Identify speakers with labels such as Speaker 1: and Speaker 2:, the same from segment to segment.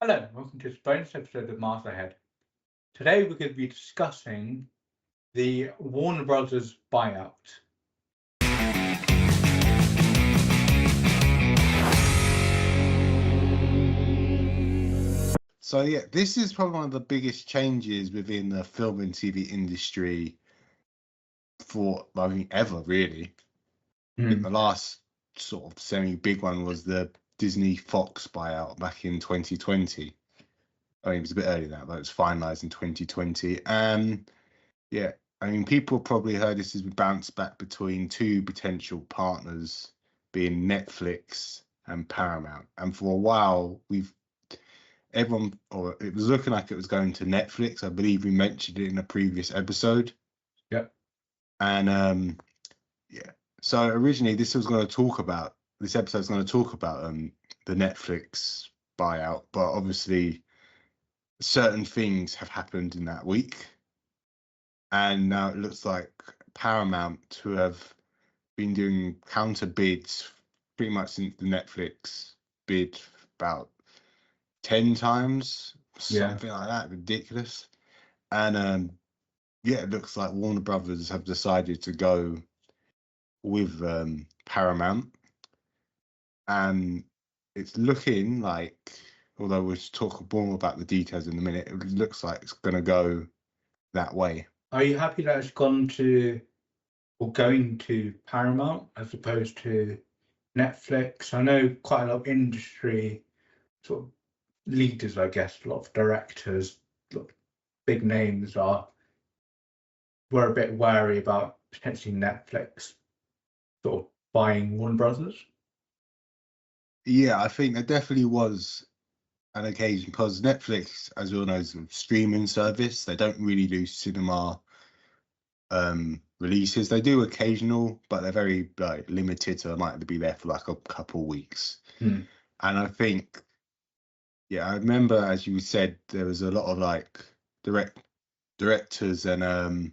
Speaker 1: Hello, and welcome to this bonus episode of Masterhead. Today we're going to be discussing the Warner Brothers buyout.
Speaker 2: So yeah, this is probably one of the biggest changes within the film and TV industry ever really. I think the last sort of semi-big one was the Disney Fox buyout back in 2020. I mean, it was a bit earlier than that, but it was finalized in 2020. And yeah, I mean, people probably heard this as we bounce back between two potential partners, being Netflix and Paramount. And for a while, it was looking like it was going to Netflix. I believe we mentioned it in a previous episode.
Speaker 1: Yep.
Speaker 2: And yeah, so originally this episode was going to talk about the Netflix buyout, but obviously certain things have happened in that week, and now it looks like Paramount, who have been doing counter bids pretty much since the Netflix bid about 10 times, something like that, ridiculous. And yeah, it looks like Warner Brothers have decided to go with Paramount, and it's looking like, although we'll talk more about the details in a minute, it looks like it's going to go that way.
Speaker 1: Are you happy that it's going to Paramount as opposed to Netflix? I know quite a lot of industry sort of leaders, I guess, a lot of directors, a lot of big names were a bit wary about potentially Netflix sort of buying Warner Brothers.
Speaker 2: Yeah, I think there definitely was an occasion, because Netflix, as we all know, is a streaming service. They don't really do cinema releases. They do occasional, but they're very limited, so they might be there for like a couple weeks. And I think, yeah, I remember, as you said, there was a lot of like directors and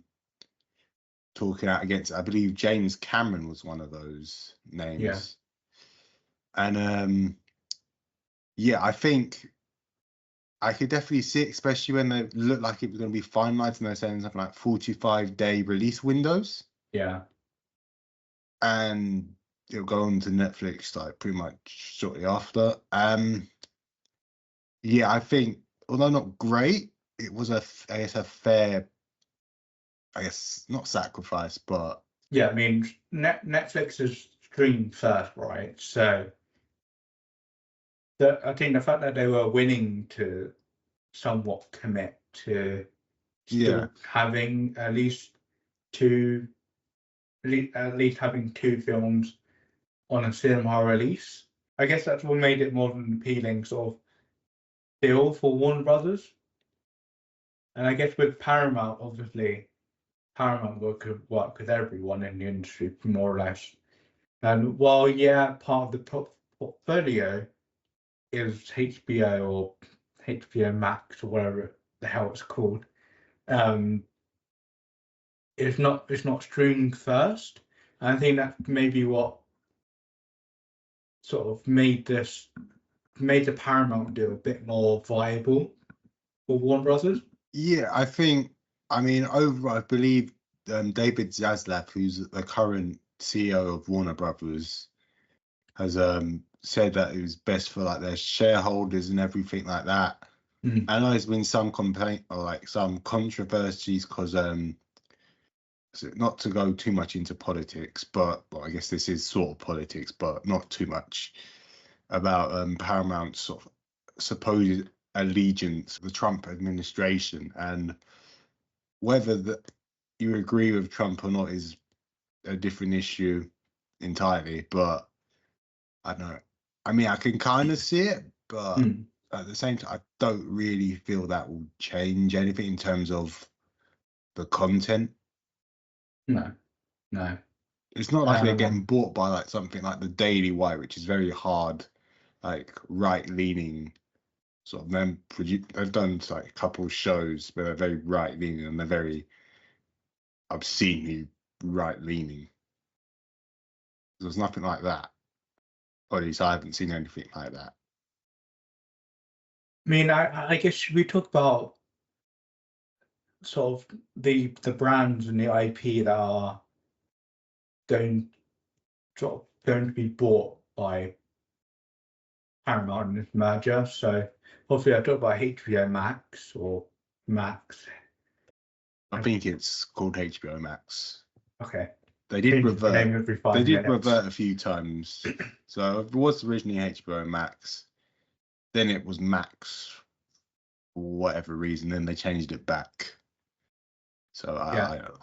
Speaker 2: talking out against. I believe James Cameron was one of those names.
Speaker 1: Yeah.
Speaker 2: And yeah, I think I could definitely see it, especially when they looked like it was going to be finalized and they're saying something like 45-day release windows.
Speaker 1: Yeah.
Speaker 2: And it'll go on to Netflix like pretty much shortly after. Yeah, I think, although not great, it was a fair, I guess, not sacrifice, but
Speaker 1: yeah. I mean, Netflix is streamed first, right? So I think the fact that they were willing to somewhat commit to still having at least having two films on a cinema release, I guess that's what made it more of an appealing sort of deal for Warner Brothers. And I guess with Paramount, obviously, Paramount could work with everyone in the industry, more or less. And while, yeah, part of the portfolio is HBO or HBO Max or whatever the hell it's called, it's not streaming first. And I think that's maybe what sort of made the Paramount deal a bit more viable for Warner Brothers.
Speaker 2: yeah, I believe David Zaslav, who's the current CEO of Warner Brothers, has said that it was best for like their shareholders and everything like that. I know there's been some complaint or like some controversies because so not to go too much into politics, but well, I guess this is sort of politics, but not too much, about Paramount's sort of supposed allegiance to the Trump administration, and whether you agree with Trump or not is a different issue entirely. But I don't know. I mean, I can kind of see it, but at the same time, I don't really feel that will change anything in terms of the content.
Speaker 1: No.
Speaker 2: It's not like they're getting bought by like something like the Daily Wire, which is very hard, like right-leaning sort of them. They've done like a couple of shows where they're very right-leaning and they're very obscenely right-leaning. There's nothing like that. Or at least I haven't seen anything like that.
Speaker 1: mean, I guess we talk about sort of the brands and the IP that are going to be bought by Paramount in this merger. So obviously, I talk about HBO Max or Max.
Speaker 2: I think it's called HBO Max.
Speaker 1: Okay.
Speaker 2: They did revert.
Speaker 1: Every 5
Speaker 2: they did
Speaker 1: minutes.
Speaker 2: revert a few times. So it was originally HBO Max. Then it was Max for whatever reason. Then they changed it back. So I don't know.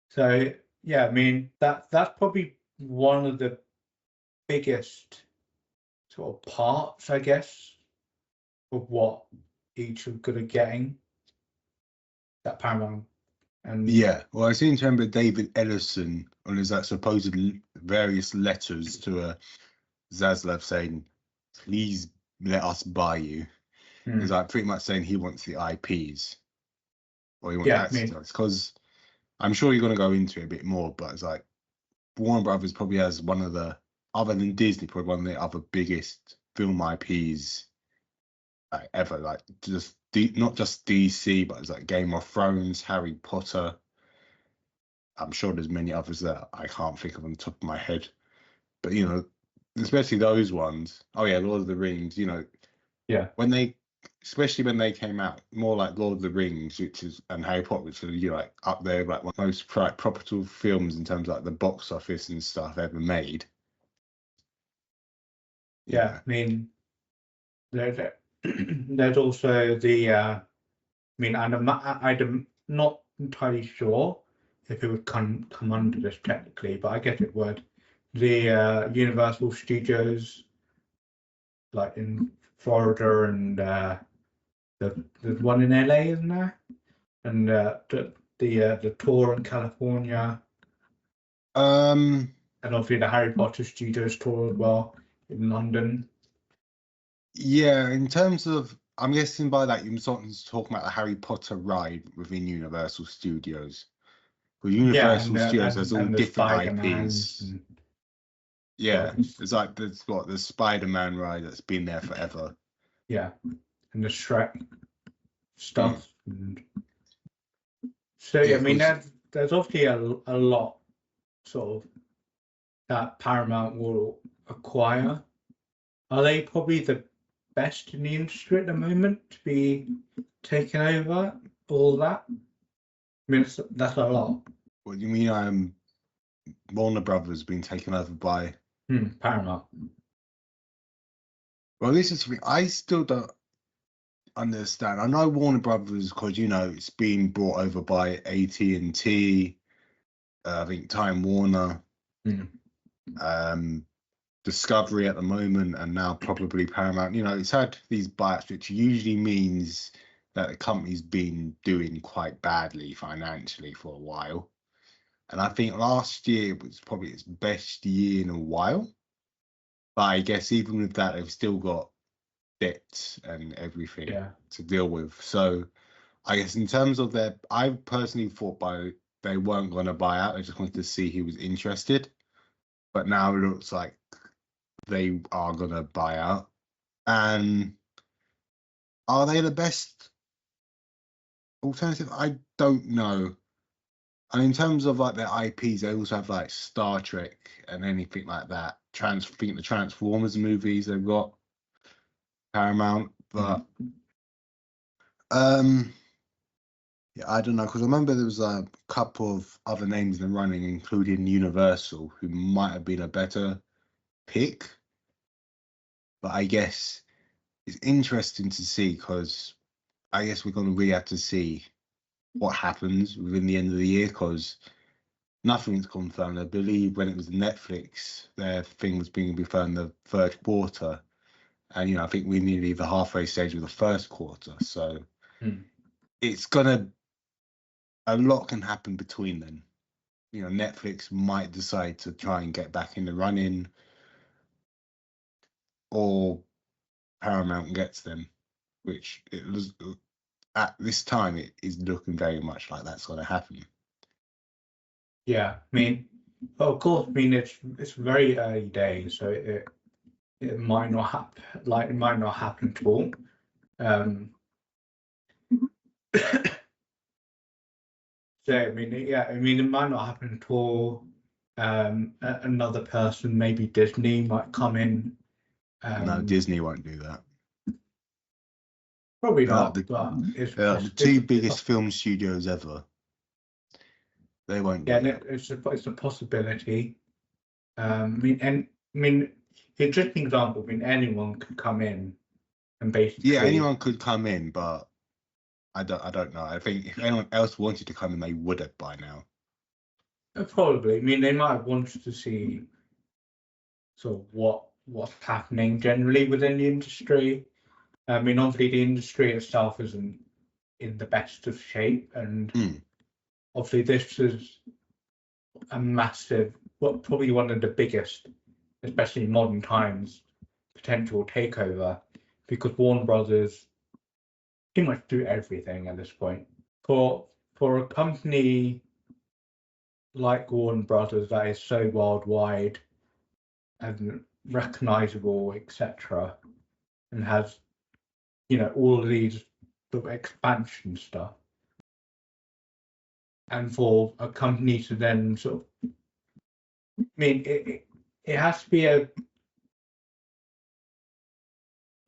Speaker 1: So yeah, I mean that's probably one of the biggest sort of parts, I guess, of what each are good at getting. That Paramount. And
Speaker 2: yeah, well, I seem to remember David Ellison on his supposed various letters to Zaslav saying, "Please let us buy you." He's like pretty much saying he wants the IPs, or he wants access to us. Because I'm sure you're going to go into it a bit more, but it's like Warner Brothers probably has one of the, other than Disney, probably one of the other biggest film IPs ever. Like just not just DC, but it's like Game of Thrones, Harry Potter. I'm sure there's many others that I can't think of on the top of my head, but you know, especially those ones. Oh yeah, Lord of the Rings. You know, especially when they came out, more like Lord of the Rings, and Harry Potter, which are like up there, like one of the most profitable films in terms of like the box office and stuff ever made.
Speaker 1: Yeah, I mean, there's also the. I mean, I'm not entirely sure if it would come under this technically, but I guess it would. The Universal Studios, like in Florida, and there's one in LA, isn't there? And the tour in California. And obviously the Harry Potter Studios tour as well in London.
Speaker 2: Yeah, in terms of, I'm guessing by that you're talking about the Harry Potter ride within Universal Studios. Well, Universal Studios has all different IPs. Yeah, it's like the Spider-Man ride that's been there forever.
Speaker 1: Yeah, and the Shrek stuff. So yeah, I mean, there's obviously a lot sort of that Paramount will acquire. Are they probably the best in the industry at the moment to be taking over all that? I mean, that's a lot.
Speaker 2: What do you mean? Warner Brothers being taken over by
Speaker 1: Paramount.
Speaker 2: Well, this is I still don't understand. I know Warner Brothers because it's being brought over by AT&T, I think Time Warner, Discovery at the moment, and now probably Paramount. It's had these buyouts, which usually means that the company's been doing quite badly financially for a while. And I think last year was probably its best year in a while. But I guess even with that, they've still got debts and everything to deal with. So I guess in terms of I personally thought they weren't going to buy out. They just wanted to see who was interested. But now it looks like they are going to buy out. And are they the best alternative? I don't know. And in terms of like their IPs, they also have like Star Trek and anything like that. I think the Transformers movies they've got Paramount, but yeah, I don't know, because I remember there was a couple of other names in the running, including Universal, who might have been a better pick. But I guess it's interesting to see, because I guess we're going to really have to see what happens within the end of the year, because nothing's confirmed. I believe when it was Netflix, their thing was being confirmed the third quarter. And, I think we're nearly the halfway stage of the first quarter. So it's a lot can happen between then. Netflix might decide to try and get back in the running, or Paramount gets them, which it was at this time it is looking very much like that's going to happen.
Speaker 1: Yeah, I mean, of course, I mean it's very early days, so it might not happen. Like it might not happen at all. So I mean, yeah, I mean, it might not happen at all. Another person, maybe Disney, might come in.
Speaker 2: No, Disney won't do that.
Speaker 1: Probably
Speaker 2: They're
Speaker 1: not,
Speaker 2: like
Speaker 1: but it's
Speaker 2: the two biggest film studios ever. They won't do that.
Speaker 1: It's a possibility. I mean, interesting example. I mean, anyone could come in and basically.
Speaker 2: Yeah, anyone could come in, but I don't know. I think if anyone else wanted to come in, they would have by now.
Speaker 1: Probably. I mean, they might have wanted to see sort of what's happening generally within the industry. I mean, obviously, the industry itself isn't in the best of shape, and obviously, this is a massive, probably one of the biggest, especially in modern times, potential takeover, because Warner Brothers pretty much do everything at this point. For a company like Warner Brothers that is so worldwide and recognizable, etc., and has, all of these sort of expansion stuff, and for a company to then sort of, I mean, it has to be I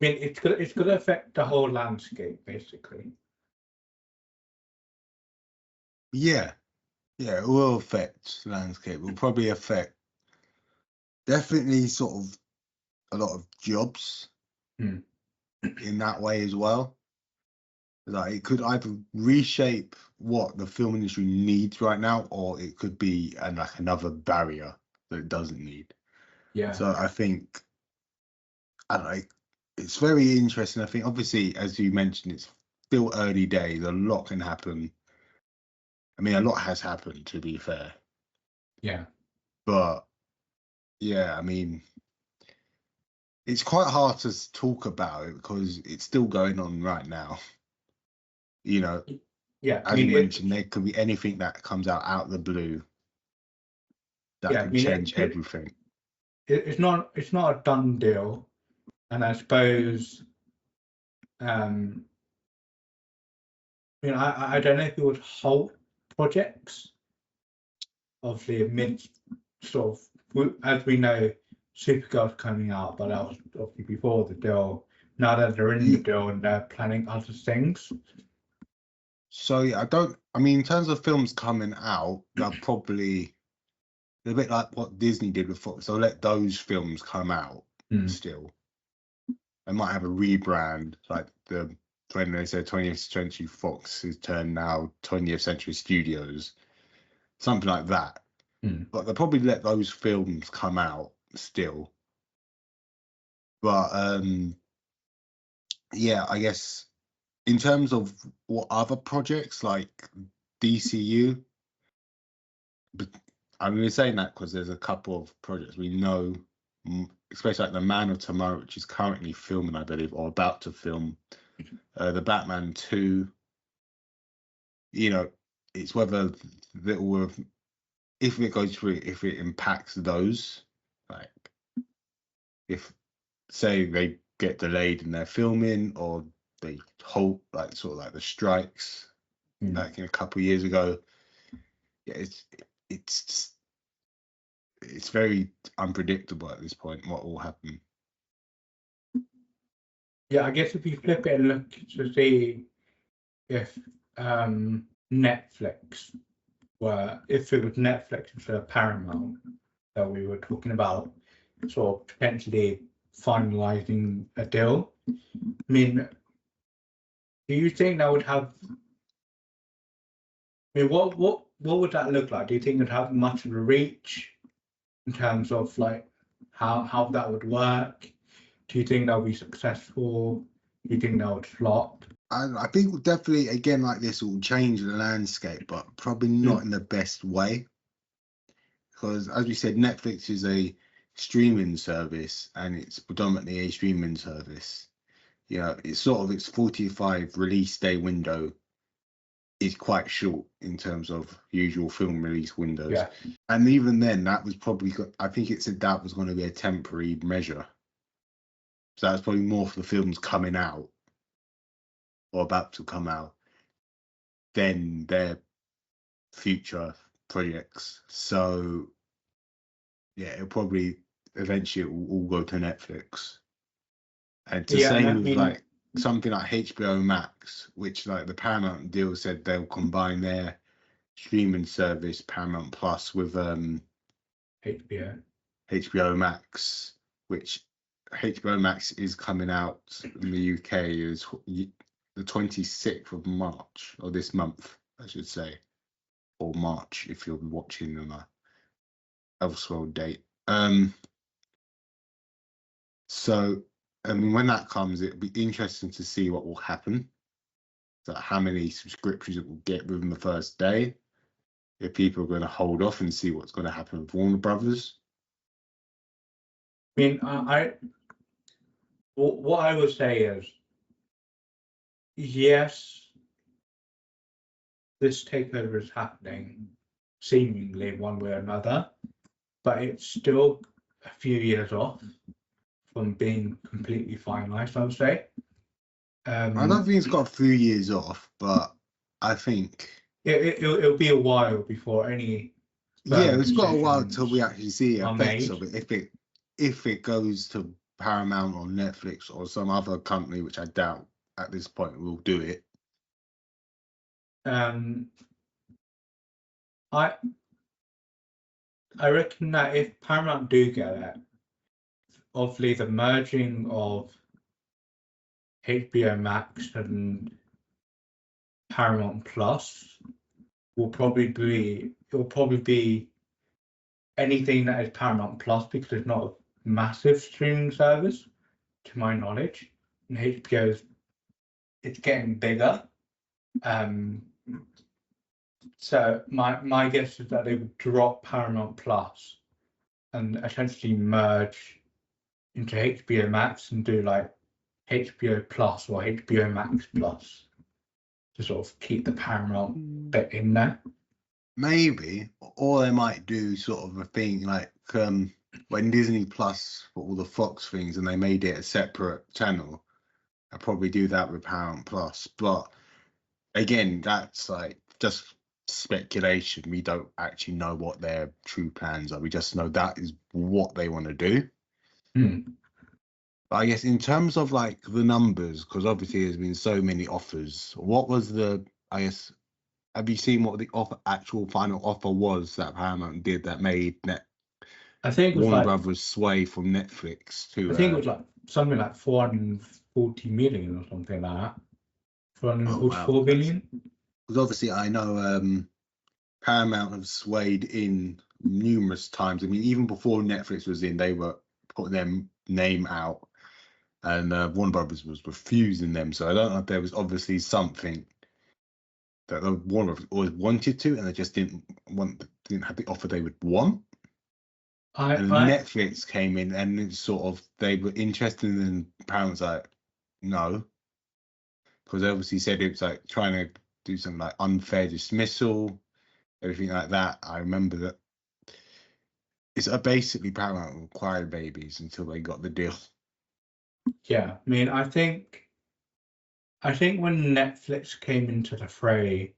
Speaker 1: mean, it's going to affect the whole landscape, basically.
Speaker 2: Yeah, it will affect the landscape. It will probably affect definitely sort of a lot of jobs in that way as well. Like it could either reshape what the film industry needs right now, or it could be like another barrier that it doesn't need.
Speaker 1: Yeah.
Speaker 2: So I think, I don't know, it's very interesting. I think obviously, as you mentioned, it's still early days. A lot can happen. I mean, a lot has happened, to be fair.
Speaker 1: Yeah.
Speaker 2: But yeah, I mean, it's quite hard to talk about it because it's still going on right now.
Speaker 1: Yeah.
Speaker 2: As you mentioned, there could be anything that comes out of the blue that could change everything.
Speaker 1: It's not a done deal, and I suppose, I mean, I don't know if it would halt projects. Obviously, amidst sort of, as we know, Supergirl's coming out, but that was obviously before the deal. Now that they're in the deal and they're planning other things.
Speaker 2: So yeah, I mean, in terms of films coming out, they're probably a bit like what Disney did with Fox. They'll let those films come out still. They might have a rebrand, like when they said 20th Century Fox is turned now 20th Century Studios, something like that. But they'll probably let those films come out still. But yeah, I guess in terms of what other projects like DCU, but I'm mean, saying that because there's a couple of projects we know, especially like The Man of Tomorrow, which is currently filming, I believe, or about to film. The Batman 2, it's whether that will, if it goes through, if it impacts those, like if say they get delayed in their filming or they halt, like sort of like the strikes, like in a couple of years ago. Yeah, it's very unpredictable at this point what will happen.
Speaker 1: Yeah, I guess if you flip it and look to see if Netflix if it was Netflix instead of Paramount that we were talking about, sort of potentially finalizing a deal. I mean, do you think that would have? I mean, what would that look like? Do you think it would have much of a reach in terms of like how that would work? Do you think that would be successful? Do you think that would flop?
Speaker 2: I think definitely, again, like this will change the landscape, but probably not in the best way. Because as we said, Netflix is a streaming service and it's predominantly a streaming service. It's sort of its 45 release day window is quite short in terms of usual film release windows.
Speaker 1: Yeah.
Speaker 2: And even then, that was probably, I think it said that was going to be a temporary measure. So that's probably more for the films coming out or about to come out than their future projects. So yeah, it'll probably eventually all go to Netflix. And the same with like something like HBO Max, which like the Paramount deal said they'll combine their streaming service Paramount Plus with HBO Max, which HBO Max is coming out in the UK is the 26th of March, or this month, I should say, or March if you're watching on a Elseworld date. So, I mean, when that comes, it'll be interesting to see what will happen. So how many subscriptions it will get within the first day. If people are going to hold off and see what's going to happen with Warner Brothers.
Speaker 1: I mean, what I would say is, yes, this takeover is happening seemingly one way or another, but it's still a few years off from being completely finalized, I would say.
Speaker 2: I don't think it's got a few years off, but I think
Speaker 1: it'll be a while before any.
Speaker 2: Yeah, it's got a while until we actually see the effects of it. If it goes to Paramount or Netflix or some other company, which I doubt at this point will do it.
Speaker 1: I reckon that if Paramount do get it, obviously the merging of HBO Max and Paramount Plus will probably be anything that is Paramount Plus, because it's not a massive streaming service, to my knowledge, and HBO it's getting bigger. So my guess is that they would drop Paramount Plus and essentially merge into HBO Max and do like HBO Plus or HBO Max Plus to sort of keep the Paramount bit in there.
Speaker 2: Maybe, or they might do sort of a thing like when Disney Plus for all the Fox things and they made it a separate channel. I'll probably do that with Paramount Plus, but again, that's like just speculation. We don't actually know what their true plans are. We just know that is what they want to do. But I guess in terms of like the numbers, because obviously there's been so many offers, what was have you seen what the actual final offer was that Paramount did that made
Speaker 1: I think it was
Speaker 2: Warner Brothers sway from Netflix to
Speaker 1: I think it was like something like 440 million or something like that. 444 million.
Speaker 2: Because obviously I know Paramount have swayed in numerous times. I mean, even before Netflix was in, they were putting their name out, and Warner Brothers was refusing them. So I don't know if there was obviously something that the Warner Brothers always wanted to, and they just didn't have the offer they would want. And Netflix came in, and it's sort of they were interested in Paramount's like no, because they obviously said it was like trying to do something like unfair dismissal, everything like that. I remember that. It's basically Paramount acquired babies until they got the deal.
Speaker 1: Yeah, I mean, I think when Netflix came into the fray,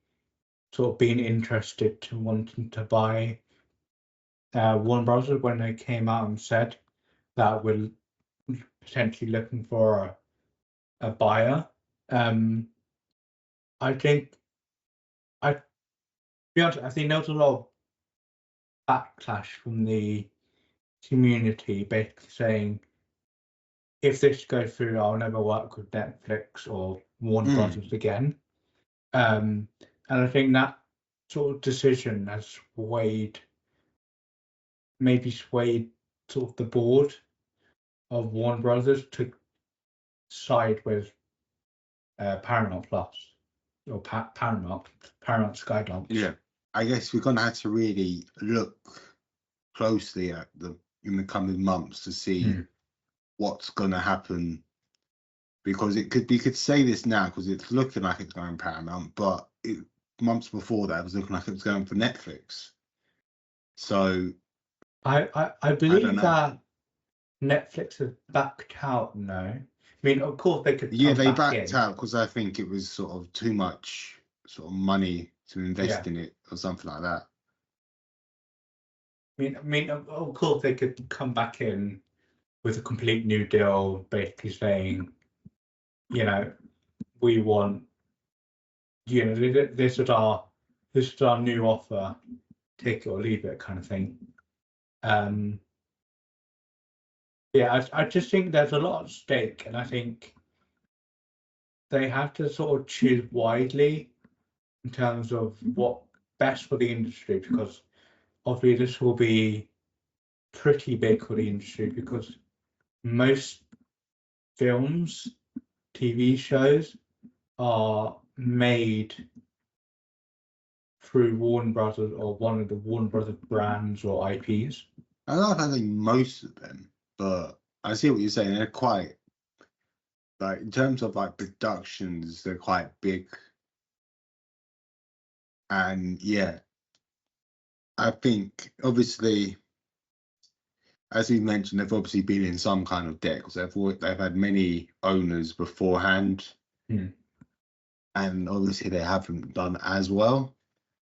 Speaker 1: sort of being interested to wanting to buy Warner Brothers, when they came out and said that we're potentially looking for a buyer, I think, to be honest, I think there was a lot of backlash from the community, basically saying, if this goes through, I'll never work with Netflix or Warner Brothers again. And I think that sort of decision has swayed sort of the board of Warner Brothers to side with Paramount Plus or Paramount Skydance.
Speaker 2: Yeah, I guess we're gonna have to really look closely at in the coming months to see what's gonna happen, because we could say this now because it's looking like it's going Paramount, but months before that it was looking like it was going for Netflix. So
Speaker 1: I believe that Netflix has backed out now, mean, of course they could
Speaker 2: Yeah,
Speaker 1: come
Speaker 2: they
Speaker 1: back
Speaker 2: backed
Speaker 1: in.
Speaker 2: out because I think it was sort of too much sort of money to invest
Speaker 1: Yeah.
Speaker 2: in it or something like that.
Speaker 1: I mean, of course they could come back in with a complete new deal, basically saying, you know, we want, you know, this is our new offer, take it or leave it kind of thing. Yeah, I just think there's a lot at stake, and I think they have to sort of choose widely in terms of what best for the industry, because obviously this will be pretty big for the industry, because most films, TV shows are made through Warner Brothers or one of the Warner Brothers brands or IPs.
Speaker 2: I don't know if I think most of them, but I see what you're saying. They're quite, like, in terms of like productions, they're quite big. And yeah, I think obviously, as we mentioned, they've obviously been in some kind of debt because they've had many owners beforehand, and obviously they haven't done as well,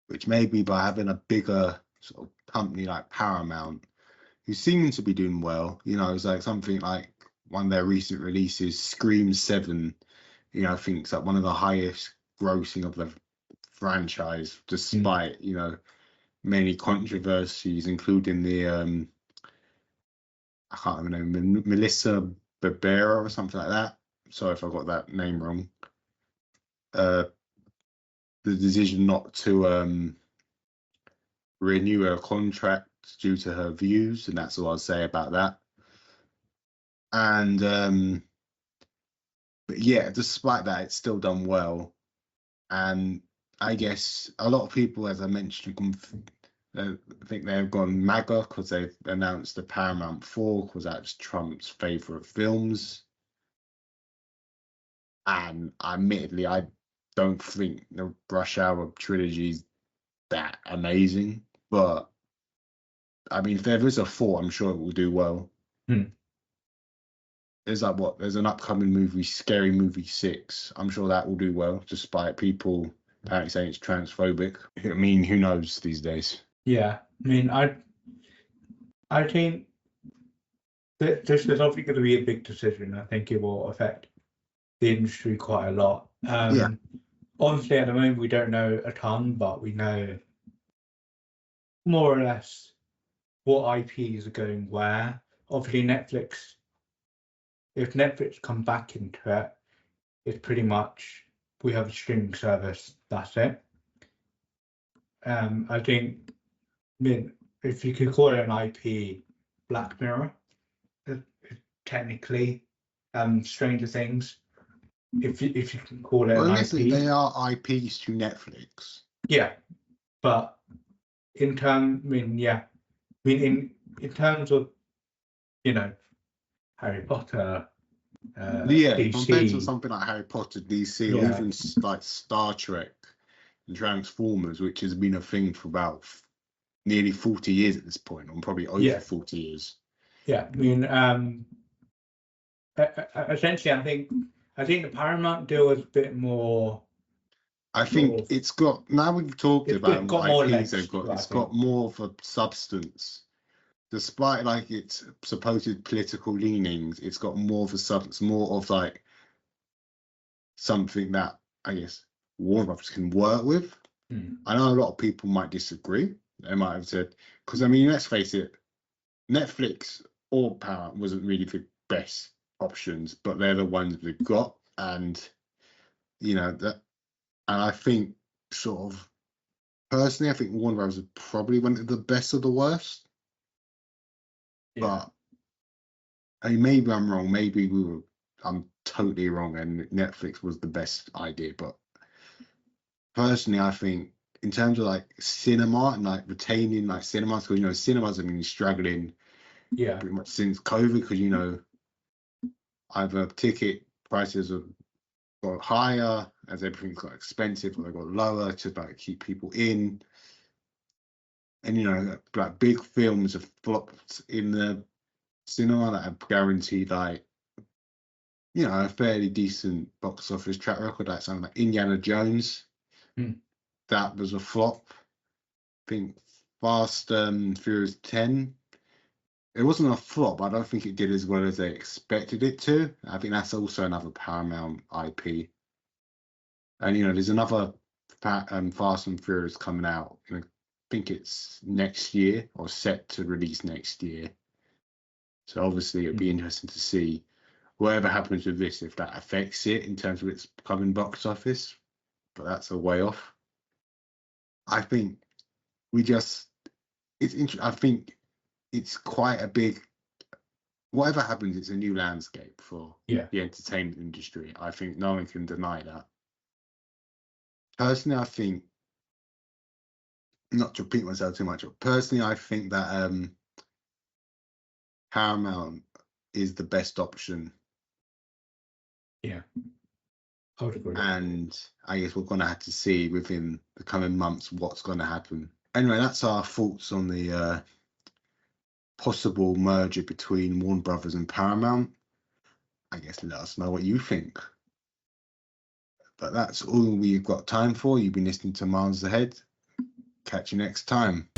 Speaker 2: which maybe by having a bigger sort of company like Paramount, who seem to be doing well, you know, it's like something like one of their recent releases, Scream 7, you know, I think it's like one of the highest grossing of the franchise, despite, you know, many controversies, including the I can't remember, Melissa Barbera or something like that. Sorry if I got that name wrong. The decision not to renew her contract due to her views, and that's all I'll say about that. And but yeah, despite that, it's still done well. And I guess a lot of people, as I mentioned, I think they've gone MAGA because they've announced the Paramount 4 because that's Trump's favorite films. And admittedly, I don't think the Rush Hour trilogy is that amazing. But I mean, if there is a 4, I'm sure it will do well. There's like there's an upcoming movie, Scary Movie 6. I'm sure that will do well, despite people apparently saying it's transphobic. I mean, who knows these days?
Speaker 1: Yeah, I mean, I think that this is obviously going to be a big decision. I think it will affect the industry quite a lot.
Speaker 2: Yeah.
Speaker 1: Obviously, at the moment, we don't know a ton, but we know more or less what IPs are going where. Obviously, Netflix, if Netflix come back into it, it's pretty much we have a streaming service, that's it. I think, I mean, if you could call it an IP, Black Mirror, technically, Stranger Things, if you can call it
Speaker 2: Well,
Speaker 1: an
Speaker 2: listen,
Speaker 1: IP.
Speaker 2: they are IPs to Netflix.
Speaker 1: Yeah, but in terms, I mean, yeah, I mean in terms of, you know, Harry Potter,
Speaker 2: Yeah, compared to
Speaker 1: DC,
Speaker 2: something like Harry Potter, DC, or
Speaker 1: yeah,
Speaker 2: even like Star Trek and Transformers, which has been a thing for about nearly 40 years at this point, or probably over 40 years.
Speaker 1: Yeah, I mean, essentially, I think the Paramount deal is a bit more.
Speaker 2: I think it's got, now we've talked
Speaker 1: It's
Speaker 2: about
Speaker 1: got
Speaker 2: what
Speaker 1: more
Speaker 2: IPs
Speaker 1: legs,
Speaker 2: they've got,
Speaker 1: I
Speaker 2: it's
Speaker 1: think.
Speaker 2: got more of a substance. Despite like its supposed political leanings, it's got more of a substance, more of like something that I guess Warner Brothers can work with. I know a lot of people might disagree. They might have said, because I mean, let's face it, Netflix or Paramount wasn't really the best options, but they're the ones we've got, and you know that. And I think, sort of personally, I think Warner Bros. Probably went to the best of the worst.
Speaker 1: Yeah.
Speaker 2: But I mean, maybe I'm wrong. Maybe I'm totally wrong, and Netflix was the best idea. But personally, I think in terms of like cinema and like retaining like cinemas, because you know cinemas have been struggling pretty much since COVID, because you know either ticket prices have got higher as everything's got expensive, or they got lower to like keep people in. And you know, like big films have flopped in the cinema that have guaranteed like you know, a fairly decent box office track record. Like something like Indiana Jones, that was a flop. I think Fast and Furious 10, it wasn't a flop. I don't think it did as well as they expected it to. I think that's also another Paramount IP. And, you know, there's another Fast and Furious coming out. I think it's next year, or set to release next year. So obviously it'd be interesting to see whatever happens with this, if that affects it in terms of its coming box office. But that's a way off. I think I think it's quite a big, whatever happens, it's a new landscape for the entertainment industry. I think no one can deny that. Personally, I think, not to repeat myself too much, but personally, I think that Paramount is the best option.
Speaker 1: Yeah. I would agree.
Speaker 2: And I guess we're going to have to see within the coming months what's going to happen. Anyway, that's our thoughts on the possible merger between Warner Brothers and Paramount. I guess let us know what you think. But that's all we've got time for. You've been listening to Miles Ahead. Catch you next time.